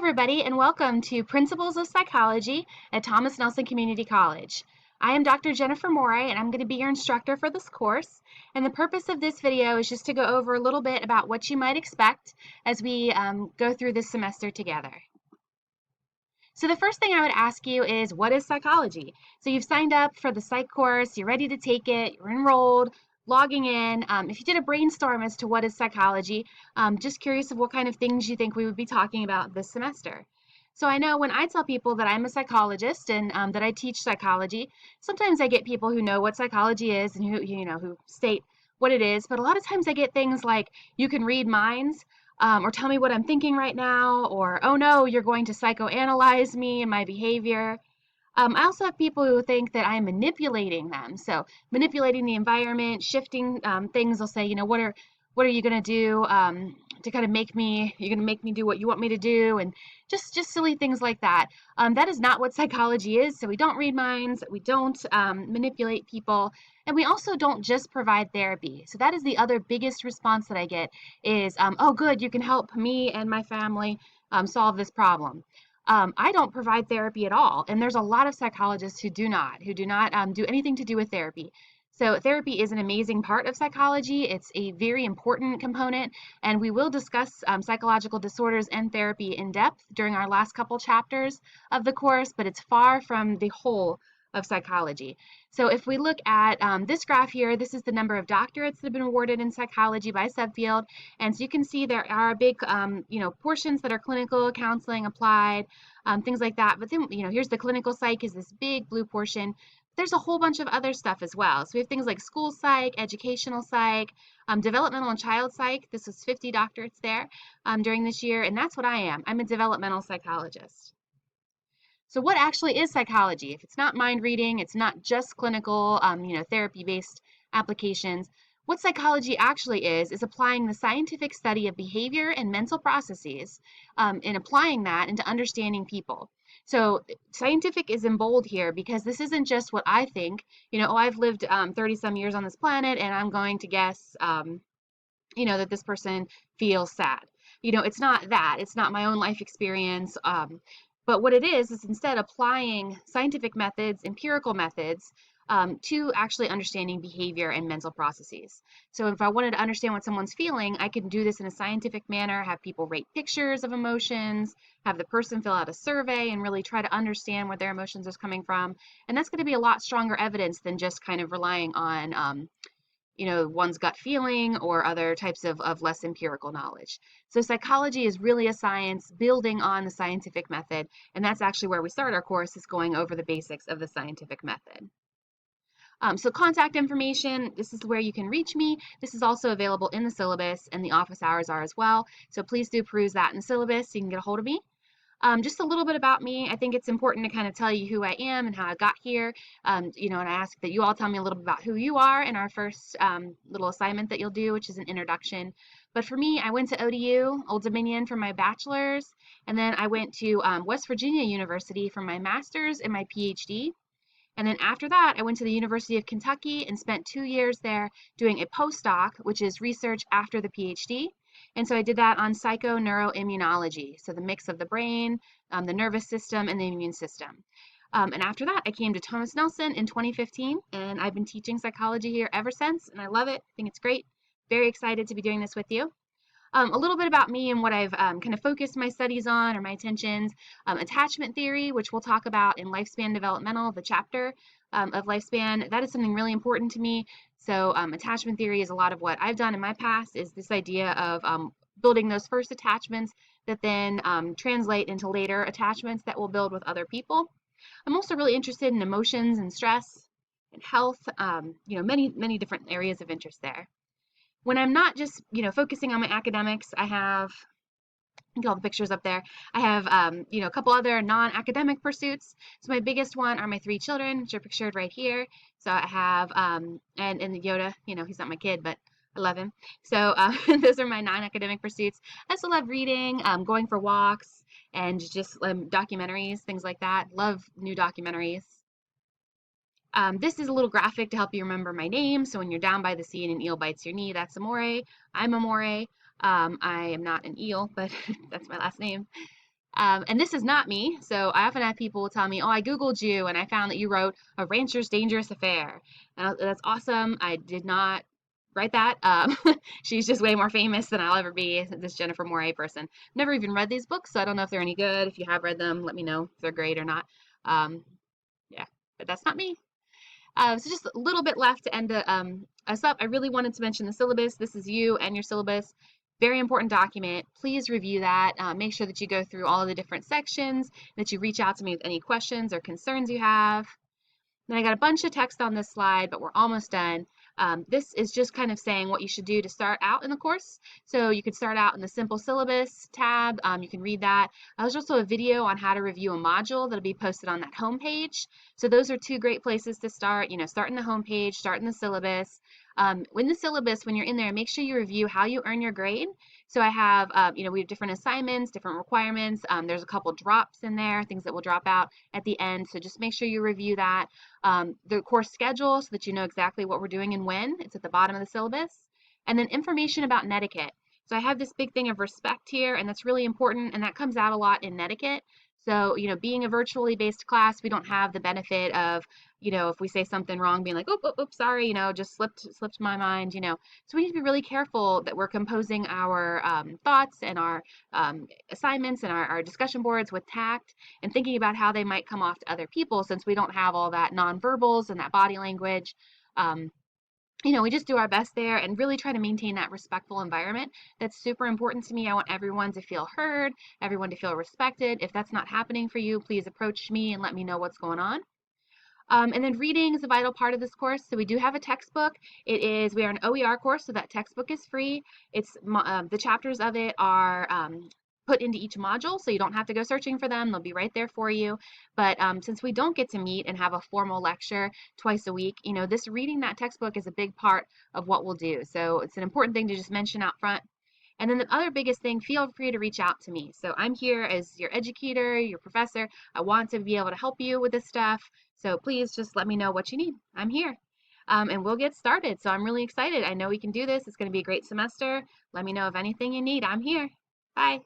everybody, and welcome to Principles of Psychology at Thomas Nelson Community College. I am Dr. Jennifer Morey, and I'm going to be your instructor for this course. And the purpose of this video is just to go over a little bit about what you might expect as we go through this semester together. So the first thing I would ask you is, what is psychology? So you've signed up for the psych course, you're ready to take it, you're enrolled, logging in. If you did a brainstorm as to what is psychology, just curious of what kind of things you think we would be talking about this semester. So I know when I tell people that I'm a psychologist and that I teach psychology, sometimes I get people who know what psychology is and who state what it is, but a lot of times I get things like, you can read minds, or tell me what I'm thinking right now, or, oh no, you're going to psychoanalyze me and my behavior. I also have people who think that I'm manipulating them. So manipulating the environment, shifting things. They'll say, what are you going to do to kind of you're going to make me do what you want me to do, and just silly things like that. That is not what psychology is. So we don't read minds, we don't manipulate people, and we also don't just provide therapy. So that is the other biggest response that I get is, oh good, you can help me and my family solve this problem. I don't provide therapy at all, and there's a lot of psychologists who do not do anything to do with therapy. So therapy is an amazing part of psychology. It's a very important component, and we will discuss psychological disorders and therapy in depth during our last couple chapters of the course, but it's far from the whole of psychology. So if we look at this graph here, this is the number of doctorates that have been awarded in psychology by subfield. And so you can see there are big, portions that are clinical, counseling, applied, things like that. But then, here's the clinical psych is this big blue portion. There's a whole bunch of other stuff as well. So we have things like school psych, educational psych, developmental and child psych. This was 50 doctorates there during this year. And that's what I am. I'm a developmental psychologist. So what actually is psychology? If it's not mind reading, it's not just clinical, therapy-based applications. What psychology actually is applying the scientific study of behavior and mental processes and applying that into understanding people. So scientific is in bold here because this isn't just what I think. I've lived 30 some years on this planet and I'm going to guess, that this person feels sad. It's not that. It's not my own life experience. But what it is instead applying scientific methods, empirical methods, to actually understanding behavior and mental processes. So if I wanted to understand what someone's feeling, I can do this in a scientific manner, have people rate pictures of emotions, have the person fill out a survey and really try to understand where their emotions are coming from. And that's going to be a lot stronger evidence than just kind of relying on one's gut feeling or other types of less empirical knowledge. So psychology is really a science building on the scientific method, and that's actually where we start our course, is going over the basics of the scientific method. So contact information, this is where you can reach me. This is also available in the syllabus, and the office hours are as well. So please do peruse that in the syllabus so you can get a hold of me. Just a little bit about me. I think it's important to kind of tell you who I am and how I got here. And I ask that you all tell me a little bit about who you are in our first little assignment that you'll do, which is an introduction. But for me, I went to ODU, Old Dominion, for my bachelor's, and then I went to West Virginia University for my master's and my PhD. And then after that, I went to the University of Kentucky and spent 2 years there doing a postdoc, which is research after the PhD. And so I did that on psychoneuroimmunology, so the mix of the brain, the nervous system, and the immune system. And after that, I came to Thomas Nelson in 2015, and I've been teaching psychology here ever since, and I love it. I think it's great. Very excited to be doing this with you. A little bit about me and what I've kind of focused my studies on, or my attentions. Attachment theory, which we'll talk about in Lifespan Developmental, the chapter of Lifespan. That is something really important to me. So attachment theory is a lot of what I've done in my past, is this idea of building those first attachments that then translate into later attachments that we'll build with other people. I'm also really interested in emotions and stress and health, many different areas of interest there. When I'm not just, focusing on my academics, I have, I think all the pictures up there. I have, a couple other non-academic pursuits. So my biggest one are my 3 children, which are pictured right here. So I have, and Yoda, he's not my kid, but I love him. So those are my non-academic pursuits. I also love reading, going for walks, and just documentaries, things like that. Love new documentaries. This is a little graphic to help you remember my name. So when you're down by the sea and an eel bites your knee, that's Amore. I'm Amore. I am not an eel, but that's my last name. And this is not me. So I often have people tell me, oh, I Googled you and I found that you wrote A Rancher's Dangerous Affair. And that's awesome. I did not write that. She's just way more famous than I'll ever be, this Jennifer Moray person. Never even read these books, so I don't know if they're any good. If you have read them, let me know if they're great or not. Um, yeah, but that's not me. So just a little bit left to end us up. I really wanted to mention the syllabus. This is you and your syllabus. Very important document. Please review that. Make sure that you go through all of the different sections, that you reach out to me with any questions or concerns you have. Then I got a bunch of text on this slide, but we're almost done. This is just kind of saying what you should do to start out in the course. So you could start out in the simple syllabus tab. You can read that. There's also a video on how to review a module that'll be posted on that homepage. So those are two great places to start. Start in the homepage, start in the syllabus. In the syllabus, when you're in there, make sure you review how you earn your grade. So I have, we have different assignments, different requirements. There's a couple drops in there, things that will drop out at the end. So just make sure you review that. The course schedule so that you know exactly what we're doing and when. It's at the bottom of the syllabus. And then information about netiquette. So I have this big thing of respect here, and that's really important, and that comes out a lot in netiquette. So, being a virtually based class, we don't have the benefit of, if we say something wrong, being like, oh, sorry, just slipped my mind, So we need to be really careful that we're composing our thoughts and our assignments and our discussion boards with tact and thinking about how they might come off to other people since we don't have all that nonverbals and that body language. We just do our best there and really try to maintain that respectful environment. That's super important to me. I want everyone to feel heard, everyone to feel respected. If that's not happening for you, please approach me and let me know what's going on. And then reading is a vital part of this course. So we do have a textbook. We are an OER course, so that textbook is free. The chapters of it are put into each module, so you don't have to go searching for them. They'll be right there for you. But since we don't get to meet and have a formal lecture twice a week, this reading that textbook is a big part of what we'll do. So it's an important thing to just mention out front. And then the other biggest thing, feel free to reach out to me. So I'm here as your educator, your professor. I want to be able to help you with this stuff. So please just let me know what you need. I'm here. And we'll get started. So I'm really excited. I know we can do this. It's going to be a great semester. Let me know if anything you need. I'm here. Bye.